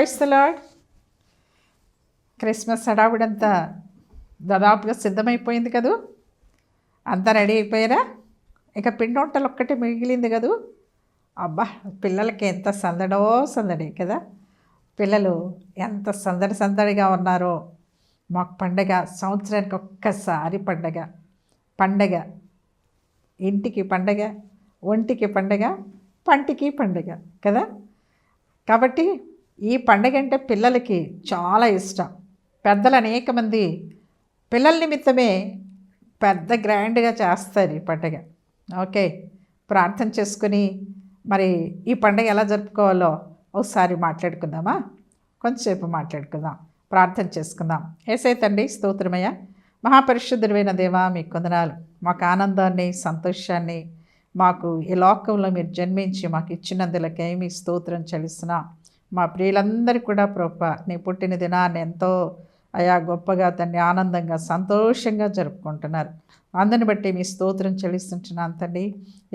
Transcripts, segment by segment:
Praise the Lord. Christmas హడావుడంతా దాదాపుగా సిద్ధమైపోయింది కదూ. అంతా రెడీ అయిపోయారా? ఇక పిండి వంటలు ఒక్కటే మిగిలింది కదూ. అబ్బా, పిల్లలకి ఎంత సందడో సందడి కదా. పిల్లలు ఎంత సందడిగా ఉన్నారో. మాకు పండగ సంవత్సరానికి ఒక్కసారి పండగ. ఇంటికి పండగ, ఒంటికి పండగ, పంటికి పండగ కదా. కాబట్టి ఈ పండగ అంటే పిల్లలకి చాలా ఇష్టం. పెద్దలు అనేక మంది పిల్లల నిమిత్తమే పెద్ద గ్రాండ్గా చేస్తారు ఈ పండగ. ఓకే, ప్రార్థన చేసుకుని మరి ఈ పండగ ఎలా జరుపుకోవాలో ఒకసారి మాట్లాడుకుందామా? కొంచెంసేపు మాట్లాడుకుందాం, ప్రార్థన చేసుకుందాం. యేసయ్య తండ్రి స్తోత్రమయ్య, మహాపరిశుద్ధుడైన దేవా మీకు వందనాలు. మాకు ఆనందాన్ని, సంతోషాన్ని మాకు ఈ లోకంలో మీరు జన్మించి మాకు ఇచ్చినందులకై మీ స్తోత్రం చెల్లిస్తున్నాం. మా ప్రియులందరికీ కూడా ప్రభువా నీ పుట్టిన దినాన్ని ఎంతో గొప్పగా దాన్ని ఆనందంగా సంతోషంగా జరుపుకుంటున్నారు. అందరిని బట్టి మీ స్తోత్రం చెల్లిస్తుంటున్నాను తండ్రి.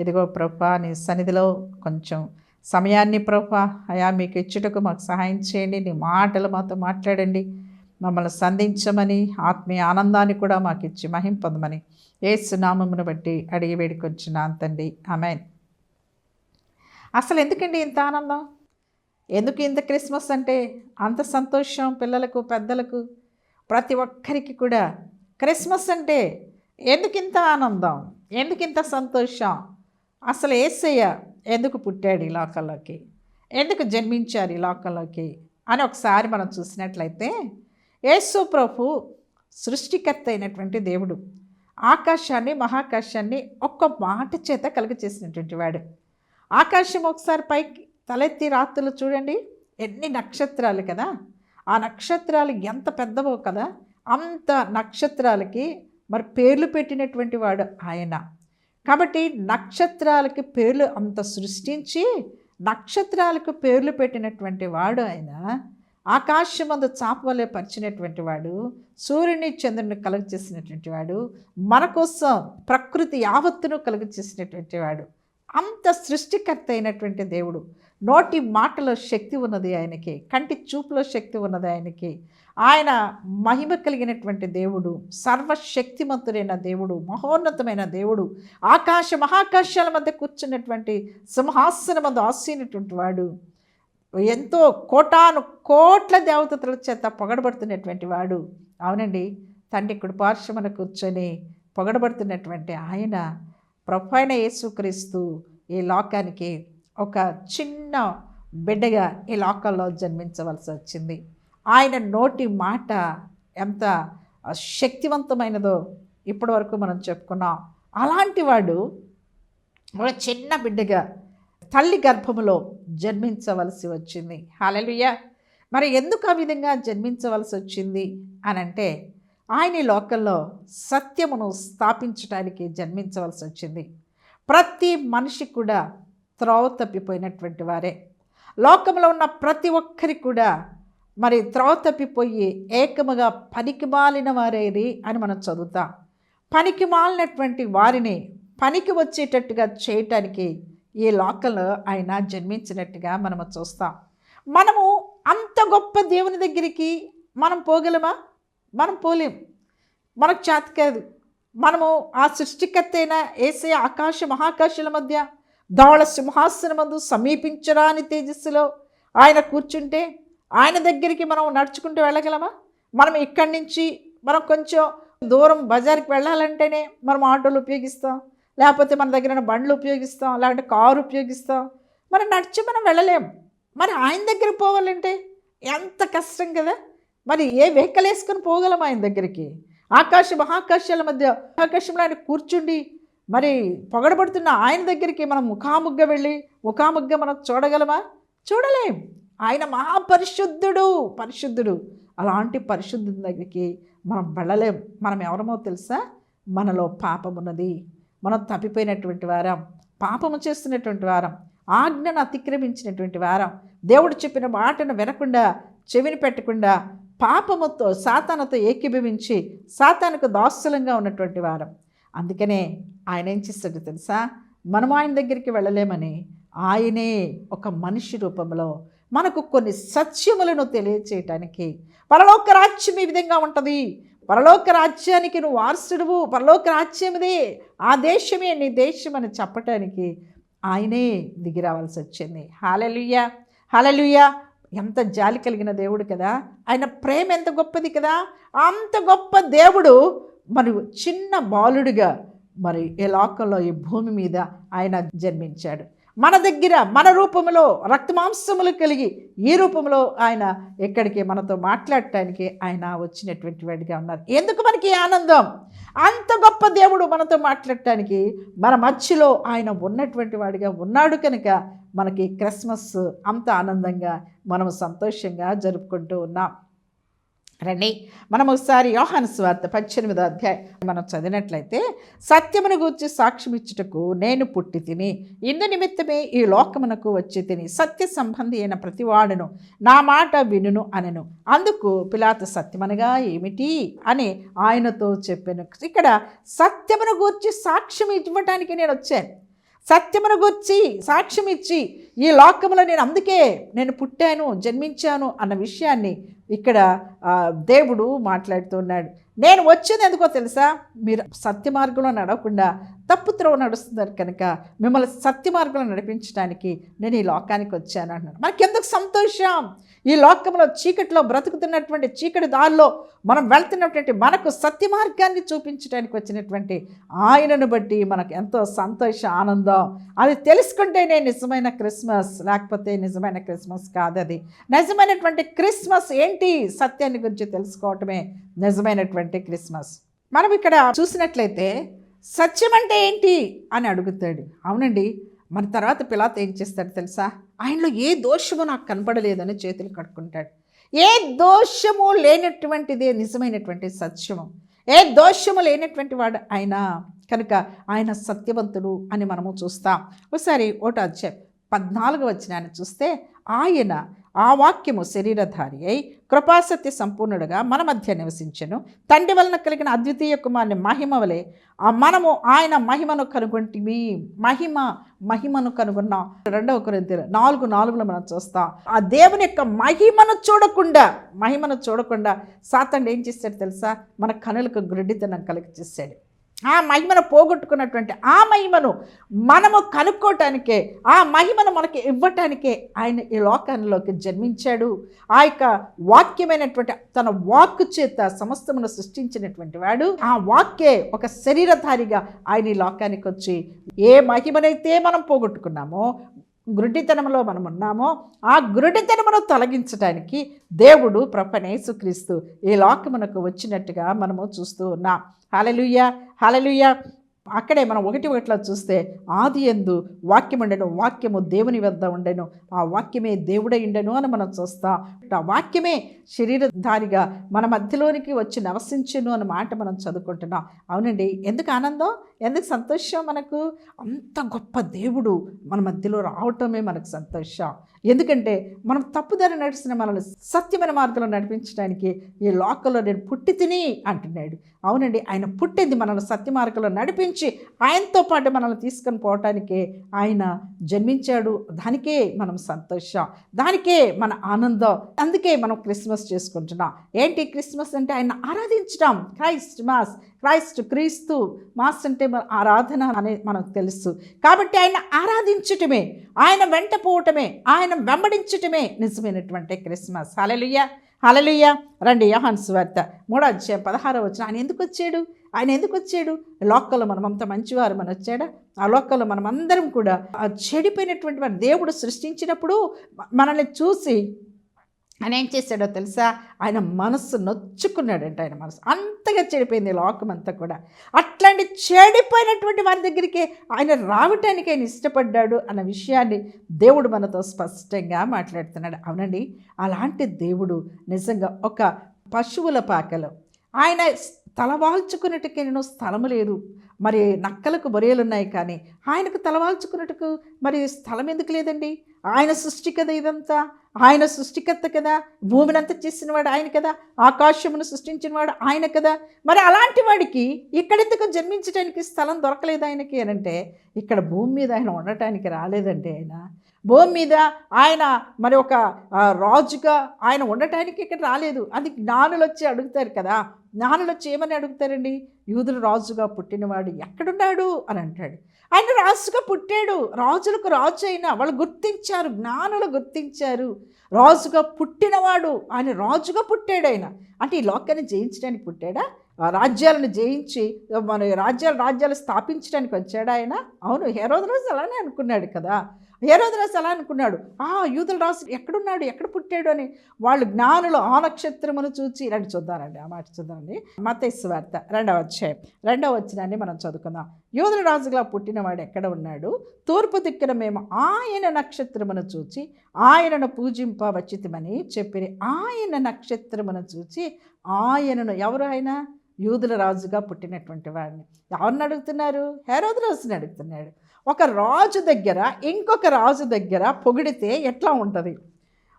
ఇదిగో ప్రభువా నీ సన్నిధిలో కొంచెం సమయాన్ని ప్రభువా మీకు ఇచ్చుటకు మాకు సహాయం చేయండి. నీ మాటలు మాతో మాట్లాడండి, మమ్మల్ని సంధించమని, ఆత్మీయ ఆనందాన్ని కూడా మాకు ఇచ్చి మహిమ పొందమని యేసు నామమును బట్టి అడిగి వేడుకొచ్చున్నాను తండ్రి, ఆమేన్. అసలు ఎందుకండి ఇంత ఆనందం? ఎందుకు ఇంత క్రిస్మస్ అంటే అంత సంతోషం? పిల్లలకు, పెద్దలకు, ప్రతి ఒక్కరికి కూడా క్రిస్మస్ అంటే ఎందుకింత ఆనందం, ఎందుకింత సంతోషం? అసలు యేసయ్య ఎందుకు పుట్టాడు ఈ లోకంలోకి, ఎందుకు జన్మించారు ఈ లోకంలోకి అని ఒకసారి మనం చూసినట్లయితే, యేసు ప్రభు సృష్టికర్త అయినటువంటి దేవుడు ఆకాశాన్ని, మహాకాశాన్ని ఒక్క మాట చేత కలుగచేసినటువంటి వాడు. ఆకాశం ఒకసారి పైకి తలెత్తి రాత్రులు చూడండి, ఎన్ని నక్షత్రాలు కదా. ఆ నక్షత్రాలు ఎంత పెద్దవో కదా. అంత నక్షత్రాలకి మరి పేర్లు పెట్టినటువంటి వాడు ఆయన. కాబట్టి నక్షత్రాలకి పేర్లు అంత సృష్టించి నక్షత్రాలకు పేర్లు పెట్టినటువంటి వాడు ఆయన. ఆకాశమందు చాపవలే పరిచినటువంటి వాడు, సూర్యుని చంద్రుని కలుగచేసినటువంటి వాడు, మన కోసం ప్రకృతి యావత్తును కలుగచేసినటువంటి వాడు. అంత సృష్టికర్త అయినటువంటి దేవుడు. నోటి మాటలో శక్తి ఉన్నది ఆయనకి, కంటి చూపులో శక్తి ఉన్నది ఆయనకి. ఆయన మహిమ కలిగినటువంటి దేవుడు, సర్వశక్తిమంతుడైన దేవుడు, మహోన్నతమైన దేవుడు, ఆకాశ మహాకాశాల మధ్య కూర్చున్నటువంటి సింహాసనం మధ్య ఆసీనటువంటి వాడు, ఎంతో కోటాను కోట్ల దేవతల చేత పొగడబడుతున్నటువంటి వాడు. అవునండి, తండ్రి కుడిపార్శ్వమున కూర్చొని పొగడబడుతున్నటువంటి ఆయన ప్రభు అయిన యేసుక్రీస్తు ఈ లోకానికి ఒక చిన్న బిడ్డగా ఈ లోకంలో జన్మించవలసి వచ్చింది. ఆయన నోటి మాట ఎంత శక్తివంతమైనదో ఇప్పటి వరకు మనం చెప్పుకున్నాం. అలాంటి వాడు ఒక చిన్న బిడ్డగా తల్లి గర్భములో జన్మించవలసి వచ్చింది. హల్లెలూయా. మరి ఎందుకు ఆ విధంగా జన్మించవలసి వచ్చింది అని అంటే, ఆయన ఈ లోకంలో సత్యమును స్థాపించడానికి జన్మించవలసి వచ్చింది. ప్రతి మనిషి కూడా త్రోవ తప్పిపోయినటువంటి వారే. లోకంలో ఉన్న ప్రతి ఒక్కరికి కూడా మరి త్రోవ తప్పిపోయి ఏకముగా పనికి మాలిన వారేరి అని మనం చదువుతాం. పనికి మాలినటువంటి వారిని పనికి వచ్చేటట్టుగా చేయటానికి ఈ లోకంలో ఆయన జన్మించినట్టుగా మనము చూస్తాం. మనము అంత గొప్ప దేవుని దగ్గరికి మనం పోగలమా? మనం పోలేం, మనకు చేత కాదు. మనము ఆ సృష్టికర్త అయిన యేసయ్య ఆకాశ మహాకాశాల మధ్య ధవళ సింహాసనమందు సమీపించరాని తేజస్సులో ఆయన కూర్చుంటే ఆయన దగ్గరికి మనం నడుచుకుంటూ వెళ్ళగలమా? మనం ఇక్కడి నుంచి మనం కొంచెం దూరం బజార్కి వెళ్ళాలంటేనే మనం ఆటోలు ఉపయోగిస్తాం, లేకపోతే మన దగ్గర బండ్లు ఉపయోగిస్తాం, లేకపోతే కారు ఉపయోగిస్తాం. మరి నడిచి మనం వెళ్ళలేం. మరి ఆయన దగ్గర పోవాలంటే ఎంత కష్టం కదా. మరి ఏ వెహికల్ వేసుకొని పోగలం ఆయన దగ్గరికి? ఆకాశ మహాకాశాల మధ్య ఆకాశంలో ఆయన కూర్చుండి మరి పొగడబడుతున్న ఆయన దగ్గరికి మనం ముఖాముగ్గా వెళ్ళి ముఖాముగ్గా మనం చూడగలమా? చూడలేం. ఆయన పరిశుద్ధుడు. అలాంటి పరిశుద్ధుని దగ్గరికి మనం వెళ్ళలేం. మనం ఎవరమో తెలుసా? మనలో పాపం ఉన్నది, మనం తప్పిపోయినటువంటి వారం, పాపము చేస్తున్నటువంటి వారం, ఆజ్ఞను అతిక్రమించినటువంటి వారం, దేవుడు చెప్పిన మాటను వినకుండా చెవిని పెట్టకుండా పాపముతో సాతానుతో ఏకీభవించి సాతానుకు దాసులంగా ఉన్నటువంటి వారం. అందుకనే ఆయన ఏం చేస్తాడు తెలుసా? మనం ఆయన దగ్గరికి వెళ్ళలేమని ఆయనే ఒక మనిషి రూపంలో మనకు కొన్ని సత్యములను తెలియచేయటానికి. పరలోక రాజ్యం ఈ విధంగా ఉంటుంది, పరలోక రాజ్యానికి నువ్వు వారసుడువు, పరలోక రాజ్యమిదే, ఆ దేశమే నీ దేశం అని చెప్పటానికి ఆయనే దిగి రావాల్సి వచ్చింది. హల్లెలూయా, హల్లెలూయా. ఎంత జాలి కలిగిన దేవుడు కదా, ఆయన ప్రేమ ఎంత గొప్పది కదా. అంత గొప్ప దేవుడు మరి చిన్న బాలుడిగా మరి ఈ లోకంలో, ఈ భూమి మీద ఆయన జన్మించాడు. మన దగ్గర మన రూపంలో రక్తమాంసములు కలిగి ఈ రూపంలో ఆయన ఎక్కడికి మనతో మాట్లాడటానికి ఆయన వచ్చినటువంటి వాడిగా ఉన్నారు. ఎందుకు మనకి ఆనందం? అంత గొప్ప దేవుడు మనతో మాట్లాడటానికి మన మధ్యలో ఆయన ఉన్నటువంటి వాడిగా ఉన్నాడు కనుక మనకి క్రిస్మస్ అంత ఆనందంగా మనం సంతోషంగా జరుపుకుంటూ ఉన్నాం. రండి మనం ఒకసారి యోహాను సువార్త 18వ అధ్యాయం మనం చదివినట్లయితే, సత్యమును గూర్చి సాక్ష్యం ఇచ్చుటకు నేను పుట్టి తిని, ఇందు నిమిత్తమే ఈ లోకమునకు వచ్చి తిని, సత్య సంబంధి అయిన ప్రతివాడును నా మాట వినును అనెను. అందుకు పిలాతు సత్యమనగా ఏమిటి అని ఆయనతో చెప్పాను. ఇక్కడ సత్యమును గూర్చి సాక్ష్యం ఇవ్వటానికి నేను వచ్చాను. సత్యమును గూర్చి సాక్ష్యం ఇచ్చి ఈ లోకంలో అందుకే నేను పుట్టాను, జన్మించాను అన్న విషయాన్ని ఇక్కడ దేవుడు మాట్లాడుతున్నాడు. నేను వచ్చింది ఎందుకో తెలుసా? మీరు సత్య మార్గంలో నడవకుండా తప్పు త్రోవ నడుస్తున్నారు కనుక మిమ్మల్ని సత్య మార్గంలో నడిపించడానికి నేను ఈ లోకానికి వచ్చాను అంటున్నాను. మనకెందుకు సంతోషం? ఈ లోకంలో చీకటిలో బ్రతుకుతున్నటువంటి చీకటి దారిలో మనం వెళ్తున్నటువంటి మనకు సత్య మార్గాన్ని చూపించడానికి వచ్చినటువంటి ఆయనను బట్టి మనకు ఎంతో సంతోష ఆనందం. అది తెలుసుకుంటేనే నిజమైన క్రిస్మస్, లేకపోతే నిజమైన క్రిస్మస్ కాదు. అది నిజమైనటువంటి క్రిస్మస్ ఏంటి? సత్యాన్ని గురించి తెలుసుకోవటమే నిజమైనటువంటి క్రిస్మస్. మనం ఇక్కడ చూసినట్లయితే సత్యం అంటే ఏంటి అని అడుగుతాడు. అవునండి, మన తర్వాత పిలాతు ఏం చేస్తాడు తెలుసా? ఆయనలో ఏ దోషము నాకు కనపడలేదని చేతులు కట్టుకుంటాడు. ఏ దోషము లేనటువంటిదే నిజమైనటువంటి సత్యము. ఏ దోషము లేనటువంటి వాడు ఆయన కనుక ఆయన సత్యవంతుడు అని మనము చూస్తాం. ఒకసారి 1వ అధ్యాయం 14వ వచనాన్ని చూస్తే, ఆయన ఆ వాక్యము శరీరధారి అయి కృపాసత్య సంపూర్ణుడుగా మన మధ్య నివసించెను. తండ్రి వలన కలిగిన అద్వితీయ కుమారుని మహిమ వలె మనము ఆయన మహిమను కనుగొంటిమి. మహిమను కనుగొన్నాం. 2వ కొరింథీయులు 4:4 మనం చూస్తాం. ఆ దేవుని యొక్క మహిమను చూడకుండా సాతానుడు ఏం చేశాడు తెలుసా? మన కనులకు గుడ్డితనం కలిగజేశాడు. ఆ మహిమను పోగొట్టుకున్నటువంటి ఆ మహిమను మనము కనుక్కోవటానికే, ఆ మహిమను మనకి ఇవ్వటానికే ఆయన ఈ లోకంలోకి జన్మించాడు. ఆ యొక్క వాక్యమైనటువంటి తన వాక్కు చేత సమస్తమును సృష్టించినటువంటి వాడు, ఆ వాక్యే ఒక శరీరధారిగా ఆయన ఈ లోకానికి వచ్చి ఏ మహిమనైతే మనం పోగొట్టుకున్నామో, గురుడితనంలో మనం ఉన్నామో, ఆ గురుడితనమును తొలగించడానికి దేవుడు ప్రభువైన యేసుక్రీస్తు ఈ లోకమునకు వచ్చినట్టుగా మనము చూస్తూ ఉన్నాం. హల్లెలూయా, హల్లెలూయా. అక్కడే మనం 1:1 చూస్తే, ఆది యందు వాక్యం ఉండెను, వాక్యము దేవుని వద్ద ఉండెను, ఆ వాక్యమే దేవుడై ఉండెను అని మనం చూస్తాం. ఆ వాక్యమే శరీరధారిగా మన మధ్యలోనికి వచ్చి నివసించెను అన్న మాట మనం చదువుకుంటున్నాం. అవునండి, ఎందుకు ఆనందం, ఎందుకు సంతోషం? మనకు అంత గొప్ప దేవుడు మన మధ్యలో రావటమే మనకు సంతోషం. ఎందుకంటే మనం తప్పుదారి నడిచిన మనల్ని సత్యమైన మార్గంలో నడిపించడానికి ఈ లోకంలో నేను పుట్టి తిని అంటున్నాడు. అవునండి, ఆయన పుట్టింది మనల్ని సత్య మార్గంలో నడిపించి ఆయనతో పాటు మనల్ని తీసుకొని పోవటానికే ఆయన జన్మించాడు. దానికే మనం సంతోషం, దానికే మన ఆనందం. అందుకే మనం క్రిస్మస్ చేసుకుంటున్నాం. ఏంటి క్రిస్మస్ అంటే? ఆయన ఆరాధించడం. క్రీస్తు మాస్ అంటే మన ఆరాధన అనే మనకు తెలుసు. కాబట్టి ఆయన ఆరాధించటమే, ఆయన వెంట పోవటమే, ఆయన వెంబడించటమే నిజమైనటువంటి క్రిస్మస్. హల్లెలూయా, హల్లెలూయా. రండి యోహాను సువార్త 3వ అధ్యాయం 16వ వచనం. ఆయన ఎందుకు వచ్చాడు? లోకంలో మనమంతా మంచివారు మన వచ్చాడా? ఆ లోకంలో మనమందరం కూడా చెడిపోయినటువంటి వారు దేవుడు సృష్టించినప్పుడు మనల్ని చూసి ఆయన ఏం చేశాడో తెలుసా? ఆయన మనస్సు నొచ్చుకున్నాడంట. ఆయన మనసు అంతగా చెడిపోయింది లోకం అంతా కూడా. అట్లాంటి చెడిపోయినటువంటి వారి దగ్గరికి ఆయన రావటానికి ఆయన ఇష్టపడ్డాడు అన్న విషయాన్ని దేవుడు మనతో స్పష్టంగా మాట్లాడుతున్నాడు. అవునండి, అలాంటి దేవుడు నిజంగా ఒక పశువుల పాకలో ఆయన తలవాల్చుకున్నట్టుకి నేను స్థలము లేదు. మరి నక్కలకు బొరియలు ఉన్నాయి, కానీ ఆయనకు తలవాల్చుకున్నట్టుకు మరి స్థలం ఎందుకు లేదండి? ఆయన సృష్టి కదా ఇదంతా, ఆయన సృష్టికర్త కదా, భూమిని అంతా చేసినవాడు ఆయన కదా, ఆకాశమును సృష్టించినవాడు ఆయన కదా. మరి అలాంటి వాడికి ఇక్కడెందుకు జన్మించడానికి స్థలం దొరకలేదు ఆయనకి అనంటే, ఇక్కడ భూమి మీద ఆయన ఉండటానికి రాలేదండి. ఆయన భూమి మీద ఆయన మరి ఒక రాజుగా ఆయన ఉండటానికి ఇక్కడ రాలేదు. అది జ్ఞానులు వచ్చి అడుగుతారు కదా, జ్ఞానులు వచ్చి ఏమని అడుగుతారండి, యూదుల రాజుగా పుట్టినవాడు ఎక్కడున్నాడు అని అంటాడు. ఆయన రాజుగా పుట్టాడు, రాజులకు రాజు అయినా వాళ్ళు గుర్తించారు, జ్ఞానులు గుర్తించారు, రాజుగా పుట్టినవాడు, ఆయన రాజుగా పుట్టాడు. ఆయన అంటే ఈ లోకాన్ని జయించడానికి పుట్టాడా, రాజ్యాలను జయించి మన రాజ్యాలు స్థాపించడానికి వచ్చాడు ఆయన? అవును, హేరోదు రాజు అలానే అనుకున్నాడు కదా. హేరోదు రాజు అలా అనుకున్నాడు, యూదుల రాజు ఎక్కడున్నాడు, ఎక్కడ పుట్టాడు అని. వాళ్ళు జ్ఞానులు ఆ నక్షత్రమును చూచి, రండి చూద్దానండి, ఆ మాట చూద్దామండి. మత్తయి సువార్త 2వ అధ్యాయం 2వ వచనాన్ని మనం చదువుకుందాం. యూదుల రాజుగా పుట్టినవాడు ఎక్కడ ఉన్నాడు, తూర్పు దిక్కున మేము ఆయన నక్షత్రమును చూచి ఆయనను పూజింప వచ్చితిమని చెప్పిరి. ఆయన నక్షత్రమును చూచి ఆయనను, ఎవరు ఆయన? యూదుల రాజుగా పుట్టినటువంటి వాడిని. ఎవరిని అడుగుతున్నారు? హేరోదు రాజుని అడుగుతున్నాడు. ఒక రాజు దగ్గర ఇంకొక రాజు దగ్గర పొగిడితే ఎట్లా ఉంటుంది?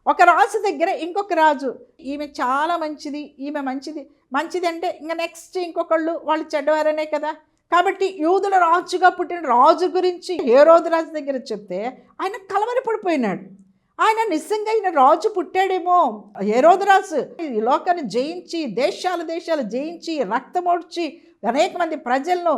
ఒక రాజు దగ్గర ఇంకొక రాజు, ఈమె చాలా మంచిది, ఈమె మంచిది అంటే ఇంకా నెక్స్ట్ ఇంకొకళ్ళు వాళ్ళు చెడ్డవారనే కదా. కాబట్టి యూదుల రాజుగా పుట్టిన రాజు గురించి హేరోదు రాజు దగ్గర చెప్తే ఆయన కలవరపడిపోయినాడు. ఆయన నిజంగా ఆయన రాజు పుట్టాడేమో. హేరోదు రాజు ఈ లోకాన్ని జయించి దేశాలు జయించి రక్తమోడ్చి అనేక మంది ప్రజలను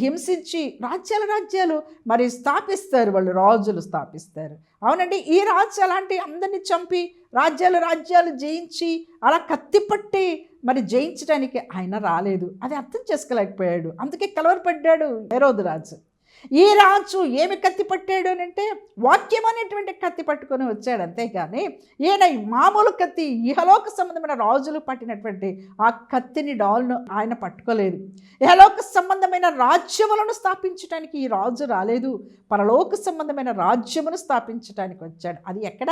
హింసించి రాజ్యాలు మరి స్థాపిస్తారు, వాళ్ళు రాజులు స్థాపిస్తారు. అవునండి, ఈ రాజు అలాంటి అందరినీ చంపి రాజ్యాలు జయించి అలా కత్తిపట్టి మరి జయించడానికి ఆయన రాలేదు. అది అర్థం చేసుకోలేకపోయాడు, అందుకే కలవరపడ్డాడు హేరోదు రాజు. ఈ రాజు ఏమి కత్తి పట్టాడు అని అంటే వాక్యం అనేటువంటి కత్తి పట్టుకొని వచ్చాడు, అంతేగాని ఈయన మామూలు కత్తి, ఇహలోక సంబంధమైన రాజులు పట్టినటువంటి ఆ కత్తిని డాల్ను ఆయన పట్టుకోలేదు. ఇహలోక సంబంధమైన రాజ్యములను స్థాపించడానికి ఈ రాజు రాలేదు, పరలోక సంబంధమైన రాజ్యమును స్థాపించడానికి వచ్చాడు. అది ఎక్కడ?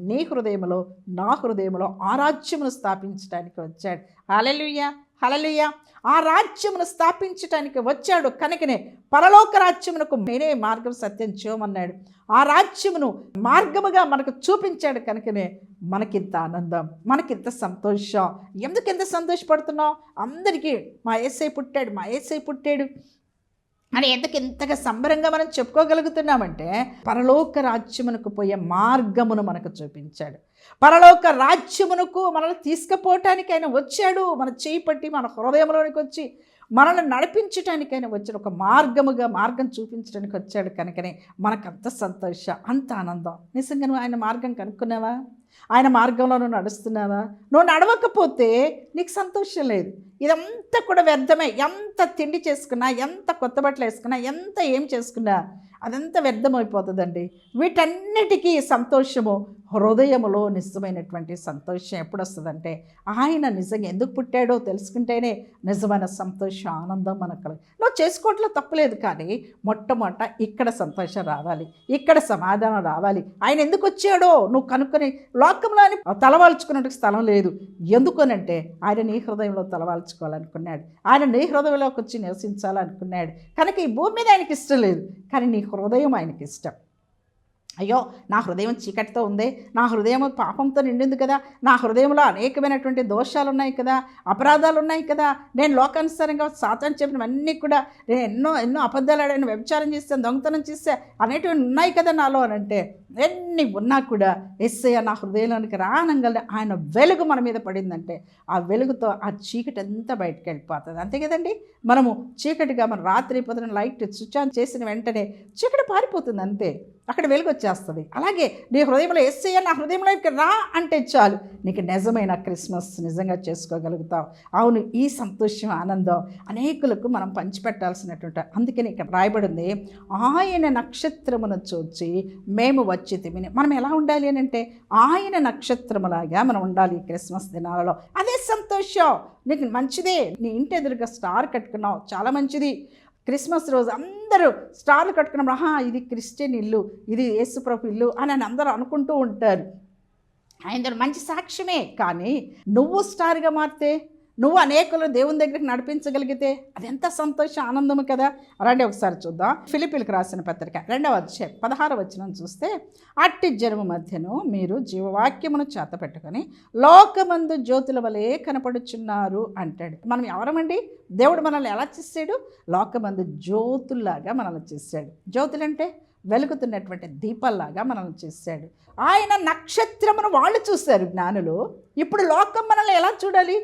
నీ హృదయంలో, నా హృదయంలో ఆ రాజ్యమును స్థాపించడానికి వచ్చాడు. హల్లెలూయా, హల్లెలూయా. ఆ రాజ్యమును స్థాపించడానికి వచ్చాడు కనుకనే పరలోక రాజ్యమునకు నేనే మార్గం, సత్యం, జీవం అన్నాడు. ఆ రాజ్యమును మార్గముగా మనకు చూపించాడు కనుకనే మనకింత ఆనందం, మనకింత సంతోషం. ఎందుకు ఎంత సంతోషపడుతున్నావు? అందరికీ మా యేసయ్య పుట్టాడు అని ఎంతగా సంబరంగా మనం చెప్పుకోగలుగుతున్నామంటే పరలోక రాజ్యమునకు పోయే మార్గమును మనకు చూపించాడు. పరలోక రాజ్యమునకు మనల్ని తీసుకుపోవటానికి ఆయన వచ్చాడు. మన చేయి పట్టి మన హృదయంలోనికి వచ్చి మనల్ని నడిపించడానికి ఆయన వచ్చాడు. ఒక మార్గం చూపించడానికి వచ్చాడు కనుకనే మనకంత సంతోషం, అంత ఆనందం. నిజంగా నువ్వు ఆయన మార్గం కనుక్కున్నావా? ఆయన మార్గంలో నువ్వు నడుస్తున్నావా? నువ్వు నడవకపోతే నీకు సంతోషం లేదు. ఇదంతా కూడా వ్యర్థమే. ఎంత తిండి చేసుకున్నా, ఎంత కొత్త బట్టలు వేసుకున్నా, ఎంత ఏం చేసుకున్నా అదంతా వ్యర్థమైపోతుందండి. వీటన్నిటికీ సంతోషము హృదయములో నిజమైనటువంటి సంతోషం ఎప్పుడు వస్తుందంటే ఆయన నిజంగా ఎందుకు పుట్టాడో తెలుసుకుంటేనే నిజమైన సంతోషం, ఆనందం మనకు. నువ్వు చేసుకోవట్లో తప్పులేదు, కానీ మొట్టమొదట ఇక్కడ సంతోషం రావాలి, ఇక్కడ సమాధానం రావాలి. ఆయన ఎందుకు వచ్చాడో నువ్వు కనుక్కొని లోకంలో తలవాల్చుకున్నట్టు స్థలం లేదు. ఎందుకనంటే ఆయన నీ హృదయంలో తలవాల్చుకోవాలనుకున్నాడు, ఆయన నీ హృదయంలోకి వచ్చి నివసించాలనుకున్నాడు. కనుక ఈ భూమి మీద ఆయనకి ఇష్టం లేదు, కానీ నీ హృదయం ఆయనకి ఇష్టం. అయ్యో నా హృదయం చీకటితో ఉంది, నా హృదయం పాపంతో నిండింది కదా, నా హృదయంలో అనేకమైనటువంటి దోషాలు ఉన్నాయి కదా, అపరాధాలు ఉన్నాయి కదా, నేను లోకానుసారంగా సాతాను చెప్పినవన్నీ కూడా నేను ఎన్నో అబద్ధాలు ఆడాను, వ్యభిచారం చేస్తాను, దొంగతనం చేస్తే అనేటివి ఉన్నాయి కదా నాలో అని అంటే ఎన్ని ఉన్నా కూడా యేసయ్య నా హృదయంలోనికి రానంగల్ని ఆయన వెలుగు మన మీద పడిందంటే ఆ వెలుగుతో ఆ చీకటి అంతా బయటకు వెళ్ళిపోతుంది. అంతే కదండి. మనము చీకటిగా మన రాత్రి పొద్దున లైట్ స్విచ్ ఆన్ చేసిన వెంటనే చీకటి పారిపోతుంది, అంతే, అక్కడ వెలుగు వచ్చేస్తుంది. అలాగే నీ హృదయంలో యేసయ్య నా హృదయంలోకి రా అంటే చాలు, నీకు నిజమైన క్రిస్మస్ నిజంగా చేసుకోగలుగుతావు. అవును, ఈ సంతోషం, ఆనందం అనేకులకు మనం పంచిపెట్టాల్సినటువంటి. అందుకని ఇక్కడ రాయబడింది, ఆయన నక్షత్రమును చూచి మేము వచ్చి తిమిని. మనం ఎలా ఉండాలి అని అంటే ఆయన నక్షత్రములాగా మనం ఉండాలి ఈ క్రిస్మస్ దినాలలో. అదే సంతోషం. నీకు మంచిదే, నీ ఇంటి ఎదురుగా స్టార్ కట్టుకున్నావు, చాలా మంచిది. క్రిస్మస్ రోజు అందరూ స్టార్లు కట్టుకున్నప్పుడు ఇది క్రిస్టియన్ ఇల్లు, ఇది యేసుప్రభు ఇల్లు అని అందరూ అనుకుంటూ ఉంటారు. ఆయన మంచి సాక్ష్యమే, కానీ నువ్వు స్టార్గా మారితే, నువ్వు అనేకులు దేవుని దగ్గరికి నడిపించగలిగితే అది ఎంత సంతోషం, ఆనందము కదా. రండి ఒకసారి చూద్దాం. ఫిలిప్పీలకు రాసిన పత్రిక 2వ అధ్యాయం 16వ వచనం చూస్తే, అట్టి జనము మధ్యను మీరు జీవవాక్యమును చేతపెట్టుకొని లోకమందు జ్యోతుల వలె కనపడుచున్నారు అంటాడు. మనం ఎవరమండి? దేవుడు మనల్ని ఎలా చేశాడు? లోకమందు జ్యోతుల్లాగా మనల్ని చేశాడు. జ్యోతులంటే వెలుగుతున్నటువంటి దీపాల్లాగా మనల్ని చేశాడు. ఆయన నక్షత్రమును వాళ్ళు చూశారు జ్ఞానులు. ఇప్పుడు లోకం మనల్ని ఎలా చూడాలి?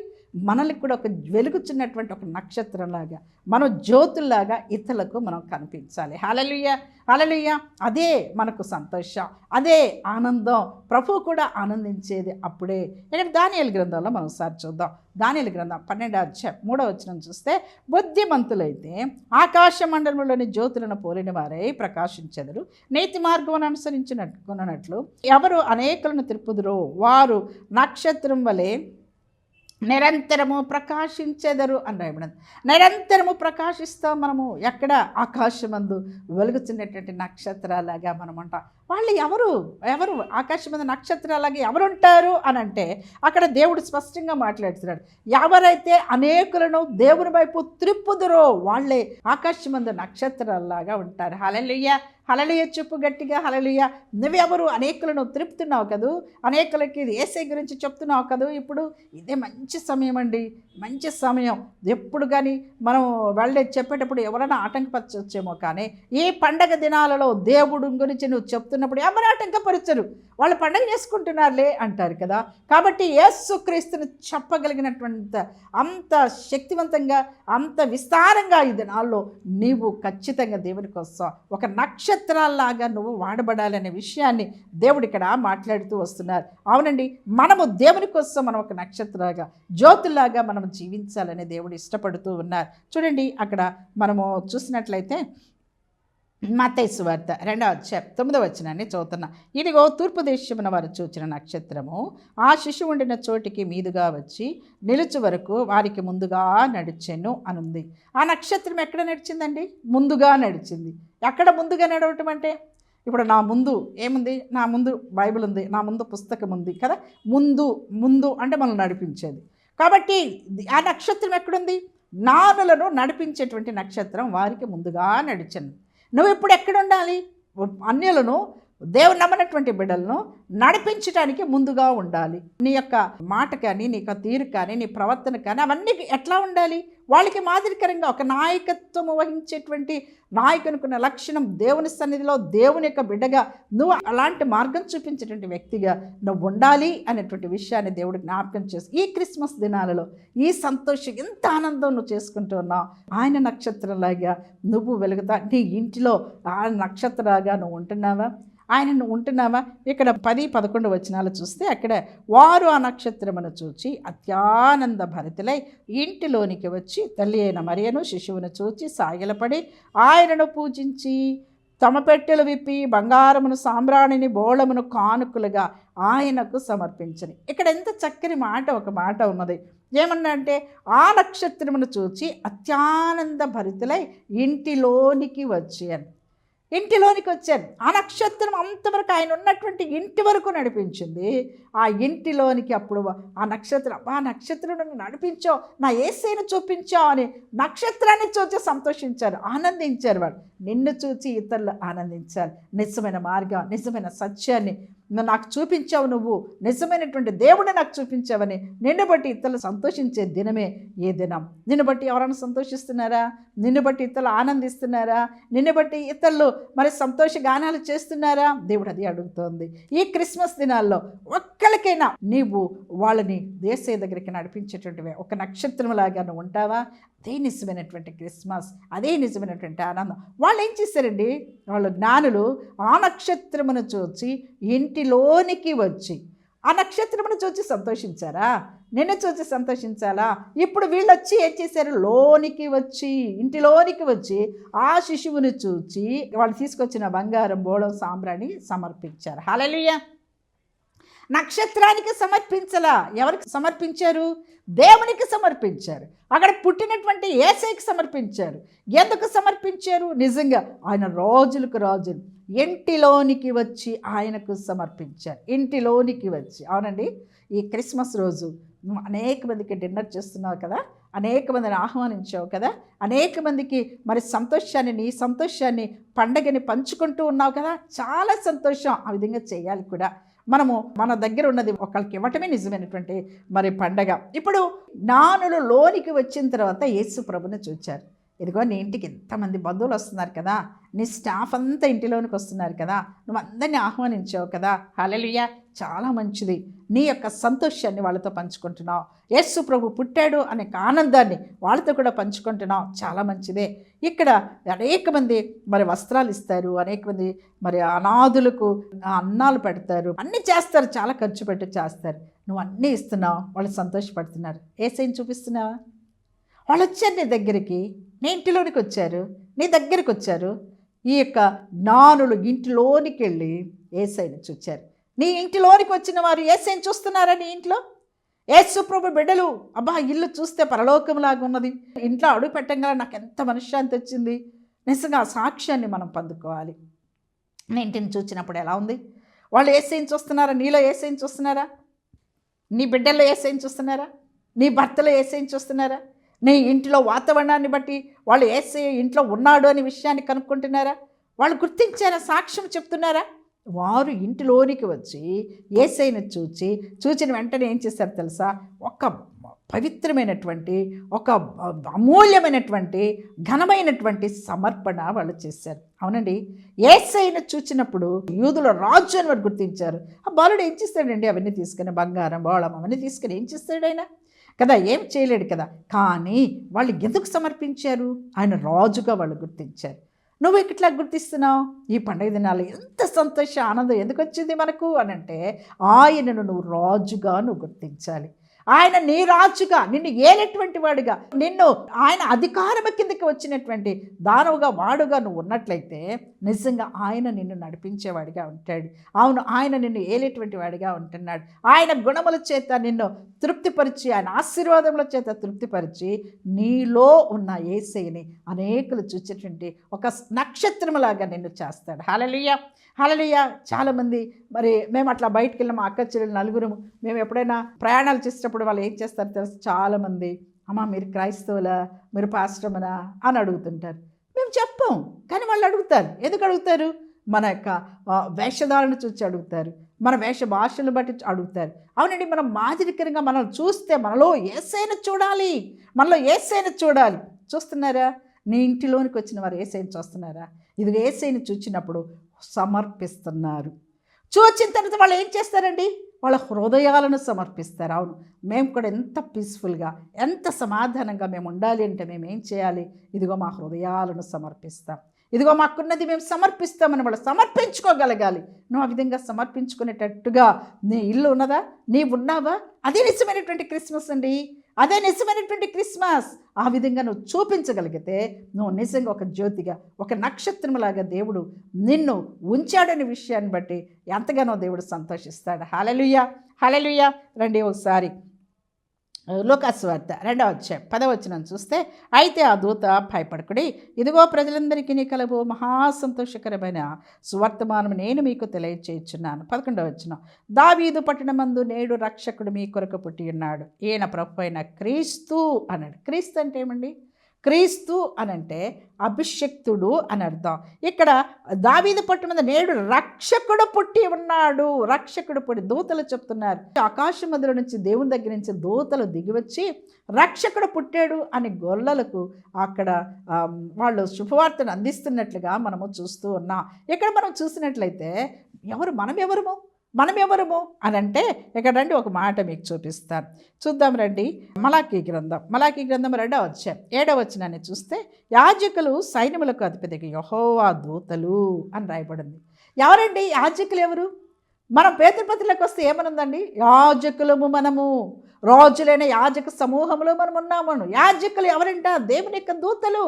మనల్ని కూడా ఒక వెలుగుచున్నటువంటి ఒక నక్షత్రంలాగా, మనం జ్యోతుల్లాగా ఇతరులకు మనం కనిపించాలి. హల్లెలూయా, హల్లెలూయా. అదే మనకు సంతోషం, అదే ఆనందం. ప్రభువు కూడా ఆనందించేది అప్పుడే. ఇక్కడ దానియేలు గ్రంథంలో మనం ఒకసారి చూద్దాం. దానియేలు గ్రంథం 12వ అధ్యాయం 3వ వచనం చూస్తే, బుద్ధిమంతులైతే ఆకాశ మండలంలోని జ్యోతులను పోలిన వారై ప్రకాశించెదరు, నీతి మార్గమును అనుసరించినట్లు ఎవరు అనేకులను తిరుపుదురో వారు నక్షత్రం వలె నిరంతరము ప్రకాశించెదరు అని రాయబడింది. నిరంతరము ప్రకాశిస్తాం మనము. ఎక్కడ? ఆకాశమందు వెలుగుతున్నటువంటి నక్షత్రాలాగా మనమంట. వాళ్ళు ఎవరు ఆకాశమందు నక్షత్రాలాగా ఎవరుంటారు అని అంటే, అక్కడ దేవుడు స్పష్టంగా మాట్లాడుతున్నాడు. ఎవరైతే అనేకులను దేవుని వైపు త్రిప్పుదురో వాళ్ళే ఆకాశమందు నక్షత్రాలాగా ఉంటారు. హల్లెలూయా, హల్లెలూయా. చెప్పు గట్టిగా, హల్లెలూయా. నువ్వెవరు? అనేకులను త్రిపుతున్నావు కదూ, అనేకులకి యేసయ్య గురించి చెప్తున్నావు కదూ. ఇప్పుడు ఇదే మంచి సమయం అండి, మంచి సమయం. ఎప్పుడు కానీ మనం చెప్పేటప్పుడు ఎవరైనా ఆటంకపరచొచ్చేమో, కానీ ఈ పండగ దినాలలో దేవుడు గురించి నువ్వు చెప్తున్నప్పుడు ఎవరు ఆటంకపరచరు, వాళ్ళు పండగ చేసుకుంటున్నారులే అంటారు కదా. కాబట్టి యేసుక్రీస్తుని చెప్పగలిగినటువంటి అంత శక్తివంతంగా, అంత విస్తారంగా ఈ దినాల్లో నీవు ఖచ్చితంగా దేవుని కోసం ఒక నక్షత్రాల్లాగా నువ్వు వాడబడాలనే విషయాన్ని దేవుడు ఇక్కడ మాట్లాడుతూ వస్తున్నారు. అవునండి, మనము దేవుని కోసం మనం ఒక నక్షత్రాలుగా, జ్యోతుల్లాగా మనం జీవించాలని దేవుడు ఇష్టపడుతూ ఉన్నారు. చూడండి, అక్కడ మనము చూసినట్లయితే మత్తయి సువార్త 2వ అధ్యాయం 9వ వచనాన్ని చదువుతున్నా. ఇదిగో తూర్పు దేశమున వారు చూచిన నక్షత్రము ఆ శిశువు ఉండిన చోటికి మీదుగా వచ్చి నిలుచు వరకు వారికి ముందుగా నడిచెను అనుంది. ఆ నక్షత్రం ఎక్కడ నడిచిందండి? ముందుగా నడిచింది. ఎక్కడ ముందుగా నడవటం అంటే, ఇప్పుడు నా ముందు ఏముంది? నా ముందు బైబిల్ ఉంది, నా ముందు పుస్తకం ఉంది కదా. ముందు అంటే మనల్ని నడిపించేది. కాబట్టి ఆ నక్షత్రం ఎక్కడుంది? జ్ఞానులను నడిపించేటువంటి నక్షత్రం వారికి ముందుగా నడిచింది. నువ్వు ఇప్పుడు ఎక్కడ ఉండాలి? అన్యులను, దేవుని నమ్మనటువంటి బిడ్డలను నడిపించడానికి ముందుగా ఉండాలి. నీ యొక్క మాట కానీ, నీ యొక్క తీరు కానీ, నీ ప్రవర్తన కానీ అవన్నీ ఎట్లా ఉండాలి? వాళ్ళకి మాదిరికరంగా ఒక నాయకత్వం వహించేటువంటి నాయకునికున్న లక్షణం, దేవుని సన్నిధిలో దేవుని యొక్క బిడ్డగా నువ్వు అలాంటి మార్గం చూపించేటువంటి వ్యక్తిగా నువ్వు ఉండాలి అనేటువంటి విషయాన్ని దేవుడు జ్ఞాపకం చేసి, ఈ క్రిస్మస్ దినాలలో ఈ సంతోషం, ఎంత ఆనందం నువ్వు చేసుకుంటూ ఉన్నావు. ఆయన నక్షత్రంలాగా నువ్వు వెలుగుతా, నీ ఇంటిలో ఆ నక్షత్రంలాగా నువ్వు ఉంటున్నావా? ఆయనను ఉంటున్నావా? ఇక్కడ 10-11 వచనాలు చూస్తే, అక్కడ వారు ఆ నక్షత్రమును చూచి అత్యానంద భరితులై ఇంటిలోనికి వచ్చి తల్లి అయిన మరియను శిశువును చూచి సాగిలపడి ఆయనను పూజించి తమ పెట్టెలు విప్పి బంగారమును, సాంబ్రాణిని, బోళమును కానుకలుగా ఆయనకు సమర్పించని. ఇక్కడ ఎంత చక్కని మాట, ఒక మాట ఉన్నది. ఏమన్నా అంటే, ఆ నక్షత్రమును చూచి అత్యానంద భరితులై ఇంటిలోనికి వచ్చి అని. ఇంటిలోనికి వచ్చాను. ఆ నక్షత్రం అంతవరకు ఆయన ఉన్నటువంటి ఇంటి వరకు నడిపించింది. ఆ ఇంటిలోనికి అప్పుడు ఆ నక్షత్రం, ఆ నక్షత్రం నన్ను నడిపించావు, నా యేసయ్యను చూపించావు అని నక్షత్రాన్ని చూసి సంతోషించారు, ఆనందించారు. వాళ్ళు నిన్ను చూసి ఇతరులు ఆనందించాలి. నిజమైన మార్గం, నిజమైన సత్యాన్ని నాకు చూపించావు, నువ్వు నిజమైనటువంటి దేవుడు నాకు చూపించావని నిన్ను బట్టి ఇతరులు సంతోషించే దినమే ఏ దినం. నిన్ను బట్టి ఎవరైనా సంతోషిస్తున్నారా? నిన్ను బట్టి ఇతరులు ఆనందిస్తున్నారా? నిన్ను బట్టి ఇతరులు మరి సంతోష గానాలు చేస్తున్నారా? దేవుడు అది అడుగుతోంది. ఈ క్రిస్మస్ దినాల్లో ఒక్కరికైనా నీవు వాళ్ళని దేశ దగ్గరికి నడిపించేటువంటివే ఒక నక్షత్రంలాగా నువ్వు ఉంటావా? అదే నిజమైనటువంటి క్రిస్మస్, అదే నిజమైనటువంటి ఆనందం. వాళ్ళు ఏం చేశారండి? వాళ్ళు జ్ఞానులు ఆ నక్షత్రమును చూచి ఇంటిలోనికి వచ్చి, ఆ నక్షత్రమును చూచి సంతోషించారా? నిన్ను చూసి సంతోషించాలా? ఇప్పుడు వీళ్ళు వచ్చి ఏం చేశారు? లోనికి వచ్చి, ఇంటిలోనికి వచ్చి ఆ శిశువుని చూచి వాళ్ళు తీసుకొచ్చిన బంగారం, బోళం, సాంబ్రాణి సమర్పించారు. హల్లెలూయా. నక్షత్రానికి సమర్పించలా. ఎవరికి సమర్పించారు? దేవునికి సమర్పించారు. అక్కడ పుట్టినటువంటి యేసయ్యకి సమర్పించారు. ఎందుకు సమర్పించారు? నిజంగా ఆయన రోజులకు రాజులు ఇంటిలోనికి వచ్చి ఆయనకు సమర్పించారు. ఇంటిలోనికి వచ్చి. అవునండి, ఈ క్రిస్మస్ రోజు అనేక మందికి డిన్నర్ చేస్తున్నావు కదా, అనేక మందిని ఆహ్వానించావు కదా, అనేక మందికి మరి సంతోషాన్ని, నీ సంతోషాన్ని, పండగని పంచుకుంటూ ఉన్నావు కదా. చాలా సంతోషం. ఆ విధంగా చేయాలి కూడా. మనము మన దగ్గర ఉన్నది ఒకరికి ఇవ్వటమే నిజమైనటువంటి మరి పండగ. ఇప్పుడు జ్ఞానులు లోనికి వచ్చిన తర్వాత యేసు ప్రభుని చూచారు. ఇదిగో నీ ఇంటికి ఎంతమంది బంధువులు వస్తున్నారు కదా, నీ స్టాఫ్ అంతా ఇంటిలోనికి వస్తున్నారు కదా, నువ్వు అందరినీ ఆహ్వానించావు కదా, హల్లెలూయా, చాలా మంచిది. నీ యొక్క సంతోషాన్ని వాళ్ళతో పంచుకుంటున్నావు. యేసు ప్రభు పుట్టాడు అనే ఆనందాన్ని వాళ్ళతో కూడా పంచుకుంటున్నావు, చాలా మంచిదే. ఇక్కడ అనేక మంది మరి వస్త్రాలు ఇస్తారు, అనేక మంది మరి అనాథులకు అన్నాలు పెడతారు, అన్నీ చేస్తారు, చాలా ఖర్చు పెట్టి చేస్తారు. నువ్వు అన్నీ ఇస్తున్నావు, వాళ్ళు సంతోషపడుతున్నారు. యేసయ్యని చూపిస్తున్నావా? వాళ్ళు వచ్చారు నీ దగ్గరికి, నీ ఇంటిలోనికి వచ్చారు, నీ దగ్గరికి వచ్చారు. ఈ యొక్క జ్ఞానులు ఇంటిలోనికి వెళ్ళి యేసయ్యని చూచారు. నీ ఇంటిలోనికి వచ్చిన వారు యేసయ్యని చూస్తున్నారా? నీ ఇంట్లో యేసు ప్రభు బిడ్డలు, అబ్బా ఇల్లు చూస్తే పరలోకంలాగా ఉన్నది, ఇంట్లో అడుగు పెట్టంగా నాకు ఎంత మనశ్శాంతి వచ్చింది. నిజంగా ఆ సాక్ష్యాన్ని మనం పొందుకోవాలి. నీ ఇంటిని చూసినప్పుడు ఎలా ఉంది? వాళ్ళు యేసయ్యని చూస్తున్నారా? నీలో యేసయ్యని చూస్తున్నారా? నీ బిడ్డల్లో యేసయ్యని చూస్తున్నారా? నీ భర్తలో యేసయ్యని చూస్తున్నారా? నీ ఇంటిలో వాతావరణాన్ని బట్టి వాళ్ళు యేసయ్య ఇంట్లో ఉన్నాడు అనే విషయాన్ని కనుక్కుంటున్నారా? వాళ్ళు గుర్తించారా? సాక్ష్యం చెప్తున్నారా? వారు ఇంటిలోనికి వచ్చి యేసయ్యను చూచిన వెంటనే ఏం చేశారు తెలుసా? ఒక పవిత్రమైనటువంటి, ఒక అమూల్యమైనటువంటి, ఘనమైనటువంటి సమర్పణ వాళ్ళు చేశారు. అవునండి, యేసయ్యను చూచినప్పుడు యూదుల రాజు అని వారు గుర్తించారు. ఆ బాలుడు ఏం చేస్తాడండి? అవన్నీ తీసుకుని, బంగారం బోళం అవన్నీ తీసుకుని ఏం చేస్తాడు ఆయన కదా? ఏం చేయలేడు కదా. కానీ వాళ్ళు ఎందుకు సమర్పించారు? ఆయన రాజుగా వాళ్ళు గుర్తించారు. నువ్వు ఇట్లా గుర్తిస్తున్నావు? ఈ పండుగ దినాలు ఎంత సంతోష ఆనందం ఎందుకు వచ్చింది మనకు అని అంటే, ఆయనను నువ్వు రాజుగా నువ్వు గుర్తించాలి. ఆయన నీ రాజుగా, నిన్ను ఏలేటువంటి వాడిగా, నిన్ను ఆయన అధికారం కిందకి వచ్చినటువంటి దానవుగా వాడుగా నువ్వు ఉన్నట్లయితే నిజంగా ఆయన నిన్ను నడిపించేవాడిగా ఉంటాడు. అవును, ఆయన నిన్ను ఏలేటువంటి వాడిగా ఉంటున్నాడు. ఆయన గుణముల చేత నిన్ను తృప్తిపరిచి, ఆయన ఆశీర్వాదముల చేత తృప్తిపరిచి, నీలో ఉన్న యేసయ్యని అనేకులు చూసేటువంటి ఒక నక్షత్రములాగా నిన్ను చేస్తాడు. హల్లెలూయా, హల్లెలూయా. చాలామంది మరి మేము అట్లా బయటికి వెళ్ళాం, మా అక్క చెల్లెలు నలుగురు, మేము ఎప్పుడైనా ప్రయాణాలు చేసేటప్పుడు వాళ్ళు ఏం చేస్తారు తెలుసు? చాలామంది, అమ్మ మీరు క్రైస్తవులా, మీరు పాస్టమనా అని అడుగుతుంటారు. మేము చెప్పాం, కానీ వాళ్ళు అడుగుతారు. ఎందుకు అడుగుతారు? మన యొక్క వేషధారణ చూసి అడుగుతారు, మన వేష భాషను బట్టి అడుగుతారు. అవునండి, మనం మాదిరికరంగా మనం చూస్తే మనలో యేసయ్యను చూడాలి, మనలో యేసయ్యను చూడాలి. చూస్తున్నారా? నీ ఇంటిలోనికి వచ్చిన వారు యేసయ్యను చూస్తున్నారా? ఇది యేసయ్యను చూచినప్పుడు సమర్పిస్తున్నారు. చూచిన తర్వాత వాళ్ళు ఏం చేస్తారండి? వాళ్ళ హృదయాలను సమర్పిస్తారు. అవును, మేము కూడా ఎంత పీస్ఫుల్గా, ఎంత సమాధానంగా మేము ఉండాలి అంటే మేము ఏం చేయాలి? ఇదిగో మా హృదయాలను సమర్పిస్తాం, ఇదిగో మాకున్నది మేము సమర్పిస్తామని వాళ్ళు సమర్పించుకోగలగాలి. నువ్వు ఆ విధంగా సమర్పించుకునేటట్టుగా నీ ఇల్లు ఉన్నదా? నీవు ఉన్నావా? అదే నిజమైనటువంటి క్రిస్మస్ అండి, అదే నిజమైనటువంటి క్రిస్మస్. ఆ విధంగా నువ్వు చూపించగలిగితే నువ్వు నిజంగా ఒక జ్యోతిగా, ఒక నక్షత్రంలాగా దేవుడు నిన్ను ఉంచాడనే విషయాన్ని బట్టి ఎంతగానో దేవుడు సంతోషిస్తాడు. హల్లెలూయా, హల్లెలూయా. రండి ఒకసారి లూకాసు వార్త 2వ అధ్యాయం 10వ వచనం చూస్తే, అయితే ఆ దూత భయపడకుడి, ఇదిగో ప్రజలందరికీ నీ కలుగు మహాసంతోషకరమైన సువర్తమానం నేను మీకు తెలియచేయుచున్నాను. 11వ వచనం, దావీదు పట్టణమందు నేడు రక్షకుడు మీ కొరకు పుట్టి ఉన్నాడు, ఈయన ప్రభు అయిన క్రీస్తు అన్నాడు. క్రీస్తు అంటే ఏమండి? క్రీస్తు అనంటే అభిషక్తుడు అని అర్థం. ఇక్కడ దావీదు పట్టణమందు నేడు రక్షకుడు పుట్టి ఉన్నాడు. రక్షకుడు పుట్టి, దూతలు చెప్తున్నారు, ఆకాశం మధ్యలో నుంచి దేవుని దగ్గర నుంచి దూతలు దిగివచ్చి రక్షకుడు పుట్టాడు అని గొల్లలకు అక్కడ వాళ్ళు శుభవార్తను అందిస్తున్నట్లుగా మనము చూస్తూ ఉన్నాం. ఇక్కడ మనం చూసినట్లయితే మనం ఎవరము అని అంటే, ఇక్కడ రండి ఒక మాట మీకు చూపిస్తాను, చూద్దాం రండి. మలాకీ గ్రంథం 2వ అధ్యాయం 7వ వచనాన్ని చూస్తే, యాజకులు సైన్యములకు అధిపతికి యెహోవా దూతలు అని రాయబడింది. ఎవరండి యాజకులు? ఎవరు? మనం పేతృపత్రులకు వస్తే ఏమనుందండి? యాజకులము మనము, రాజులైన యాజక సమూహంలో మనం ఉన్నాము. యాజకులు ఎవరంట? దేవుని యొక్క దూతలు,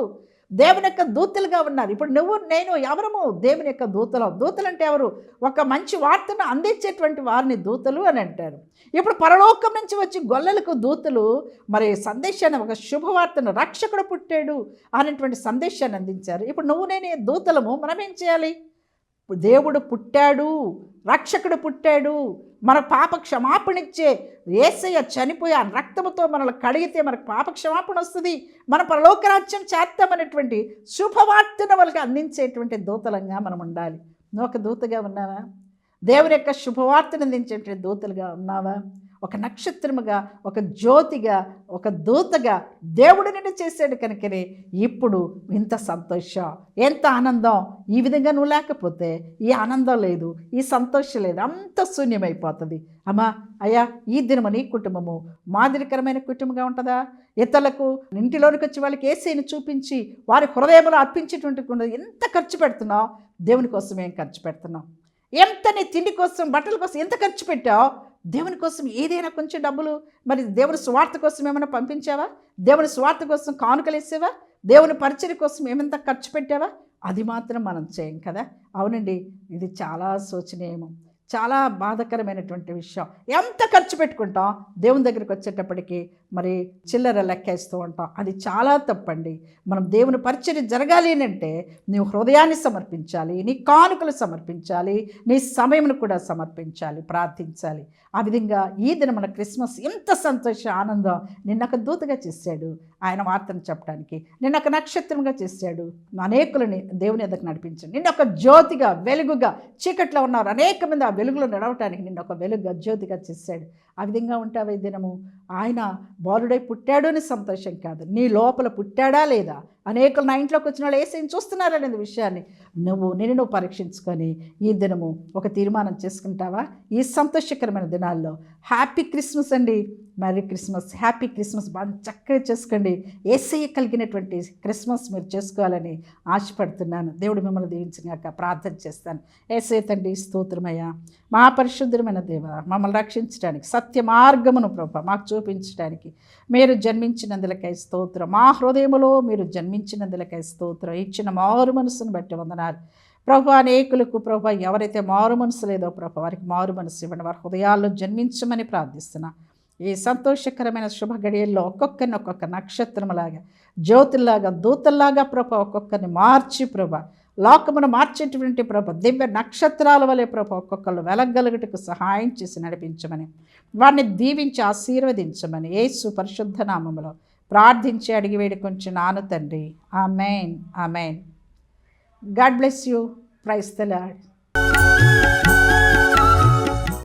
దేవుని యొక్క దూతలుగా ఉన్నారు. ఇప్పుడు నువ్వు నేను ఎవరము? దేవుని యొక్క దూతలు. దూతలు అంటే ఎవరు? ఒక మంచి వార్తను అందించేటువంటి వారిని దూతలు అని అంటారు. ఇప్పుడు పరలోకం నుంచి వచ్చి గొల్లలకు దూతలు మరి సందేశాన్ని, ఒక శుభవార్తను, రక్షకుడు పుట్టాడు అనేటువంటి సందేశాన్ని అందించారు. ఇప్పుడు నువ్వు నేను దూతలము, మనం ఏం చేయాలి? దేవుడు పుట్టాడు, రక్షకుడు పుట్టాడు, మన పాప క్షమాపణ ఇచ్చే యేసయ్య చనిపోయి ఆ రక్తముతో మనల్ని కడిగితే మనకు పాప క్షమాపణ వస్తుంది, మన పరలోకరాజ్యం చేస్తామనేటువంటి శుభవార్తను వాళ్ళకి అందించేటువంటి దూతలంగా మనం ఉండాలి. నువ్వు ఒక దూతగా ఉన్నావా? దేవుని యొక్క శుభవార్తను అందించేటువంటి దూతలుగా ఉన్నావా? ఒక నక్షత్రముగా, ఒక జ్యోతిగా, ఒక దూతగా దేవుడు నిన్ను చేశాడు కనుకనే ఇప్పుడు ఇంత సంతోషం, ఎంత ఆనందం. ఈ విధంగా నువ్వు లేకపోతే ఈ ఆనందం లేదు, ఈ సంతోషం లేదు, అంత శూన్యమైపోతుంది. అమ్మా అయ్యా, ఈ దినము నీ కుటుంబము మాదిరికరమైన కుటుంబంగా ఉంటుందా? ఇతరులకు ఇంటిలోనికి వచ్చి వాళ్ళకి యేసుని చూపించి వారి హృదయంలో అర్పించేటువంటి ఎంత ఖర్చు పెడుతున్నావు? దేవుని కోసం ఏం ఖర్చు పెడుతున్నావు? ఎంత నీ తిండి కోసం, బట్టల కోసం ఎంత ఖర్చు పెట్టావు? దేవుని కోసం ఏదైనా కొంచెం డబ్బులు, మరి దేవుని స్వార్థ కోసం ఏమైనా పంపించావా? దేవుని స్వార్థ కోసం కానుకలు వేసావా? దేవుని పరిచర్య కోసం ఏమంత ఖర్చు పెట్టావా? అది మాత్రం మనం చేయం కదా. అవునండి, ఇది చాలా శోచనీయము, చాలా బాధాకరమైనటువంటి విషయం. ఎంత ఖర్చు పెట్టుకుంటాం, దేవుని దగ్గరికి వచ్చేటప్పటికి మరి చిల్లర లెక్కేస్తూ ఉంటాం. అది చాలా తప్పండి. మనం దేవుని పరిచర్య జరగాలి అంటే నీవు హృదయాన్ని సమర్పించాలి, నీ కానుకలు సమర్పించాలి, నీ సమయమును కూడా సమర్పించాలి, ప్రార్థించాలి. ఆ విధంగా ఈ దినం మన క్రిస్మస్ ఎంత సంతోష ఆనందం. నిన్నొక దూతగా చేశాడు ఆయన వార్తను చెప్పడానికి, నిన్నొక నక్షత్రంగా చేశాడు, అనేకులని దేవుని ఎదుగు నడిపించాడు. నిన్నొక జ్యోతిగా, వెలుగుగా, చీకట్లో ఉన్నారు అనేక మంది ఆ వెలుగులో నడవటానికి నిన్నొక వెలుగుగా, జ్యోతిగా చేశాడు. ఆ విధంగా ఉంటావు. ఈ దినము ఆయన బాలుడై పుట్టాడు అని సంతోషం కాదు, నీ లోపల పుట్టాడా లేదా? అనేకులు నా ఇంట్లోకి వచ్చిన వాళ్ళు ఏసేం చూస్తున్నారనే విషయాన్ని నువ్వు పరీక్షించుకొని ఈ దినము ఒక తీర్మానం చేసుకుంటావా? ఈ సంతోషకరమైన దినాల్లో హ్యాపీ క్రిస్మస్ అండి, మెరీ క్రిస్మస్, హ్యాపీ క్రిస్మస్ బాగా చక్కగా చేసుకోండి. యేసయ్య కలిగినటువంటి క్రిస్మస్ మీరు చేసుకోవాలని ఆశపడుతున్నాను. దేవుడు మిమ్మల్ని దీవించినాక ప్రార్థన చేస్తాను. యేసయ్య తండ్రి స్తోత్రమయ్యా, మా పరిశుద్ధమైన దేవ, మమ్మల్ని రక్షించడానికి సత్య మార్గమును ప్రభు మాకు చూపించడానికి మీరు జన్మించినందులకై స్తోత్రం. మా హృదయములో మీరు జన్మించినందులకై స్తోత్రం. ఇచ్చిన మారు మనసును బట్టి వందనాలు ప్రభు. అనేకులకు ప్రభు ఎవరైతే మారు మనసు లేదో ప్రభు వారికి మారు మనసు ఇవ్వండి, వారి హృదయాల్లో జన్మించమని ప్రార్థిస్తున్నా. ఈ సంతోషకరమైన శుభ గడియల్లో ఒక్కొక్కరిని ఒక్కొక్క నక్షత్రంలాగా, జ్యోతుల్లాగా, దూతల్లాగా ప్రభు ఒక్కొక్కరిని మార్చి ప్రభు లోకమును మార్చేటువంటి ప్రభు దివ్య నక్షత్రాల వలె ప్రభు ఒక్కొక్కరు వెలగలుగుటకు సహాయం చేసి నడిపించమని, వారిని దీవించి ఆశీర్వదించమని యేసు పరిశుద్ధ నామములో ప్రార్థించి అడిగి వేడుకొంచున్నాను తండ్రి. Amen, amen. God bless you. Praise the lord.